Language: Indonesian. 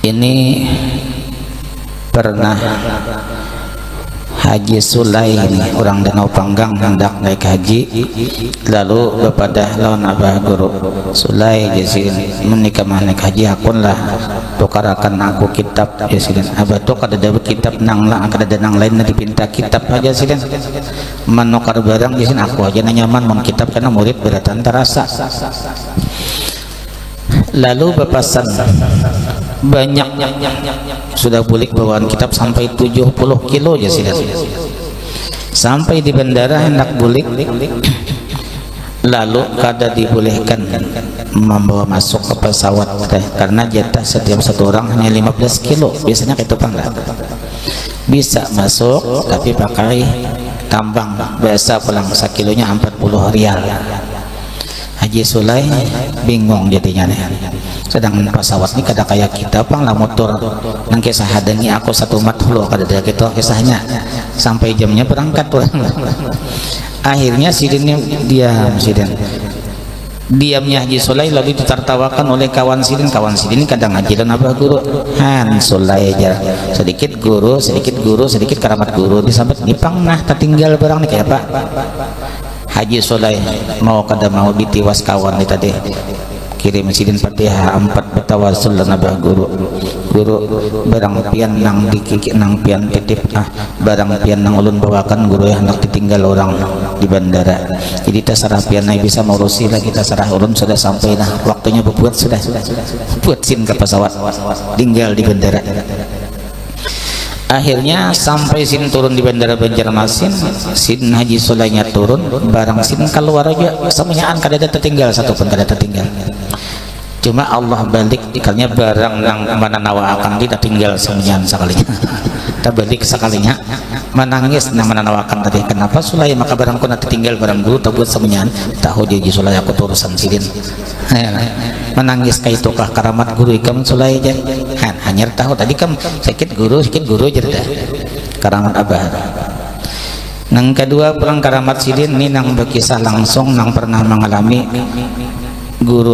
ini pernah Haji Sulai ini orang Danau Panggang hendak naik haji, lalu bepadah lawan abah guru Sulai jasin menikah naik haji akunlah tukarakan aku kitab jasin abah tuh kada dapat kitab nang lah kada ada nang lain dipinta kitab aja jasin menukar barang jasin aku aja nyaman mau kitab karena murid beratan terasa. Lalu bepasan banyak sudah bulik bawaan kitab sampai 70 kilo aja sih. Sampai di bandara hendak bulik, lalu kada dibolehkan membawa masuk ke pesawat karena jatah setiap satu orang hanya 15 kilo. Biasanya itu pangkat bisa masuk tapi pakai tambang biasa pulang sekilonya 40 rial. Haji Sulai bingung jadinya nih. Sedang pesawat ini kada kayak kita pang lah motor nang kisah hadangi aku satu mat lo kada ada gitu kisahnya sampai jamnya berangkat orang. Akhirnya sidinnya diamnya Haji Sulai lalu ditertawakan oleh kawan sidin kadang ngajilan apa guru Han Sulai aja sedikit guru sedikit keramat guru disambut dipang nah tertinggal barang nih kayak Pak Haji Sulai mau kada mau ditiwas kawan nih tadi kirim sidin Fatihah 4 bertawasul dan abah guru barang pian nang dikiki nang pian titip barang pian nang ulun bawakan guru ya hendak ditinggal orang di bandara jadi terserah pian naik bisa mengurusi lah kita serah ulun sudah sampai nah waktunya berbuat sudah buat sin ke pesawat tinggal di bandara. Akhirnya sampai sin turun di bandara Banjarmasin, sin Haji Sulainya turun, barang sin keluar aja semuanyaan kada ada tertinggal satu pun kada tertinggal. Cuma Allah balik ikalnya barang yang mana nawa akan tidak tinggal semuanyaan sekalinya. Kita balik sekalinya menangis nang menanawakan tadi kenapa Sulai maka barangku nanti tinggal barang guru tak buat semuanyaan tahu dia Sulai aku turusan sidin. Menangis kayak itu kah karamat guru ikam Sulai aja hanya tahu tadi kam sedikit guru jerdah karamat abah. Nang kedua pulang karamat sidin ini nang berkisah langsung nang pernah mengalami guru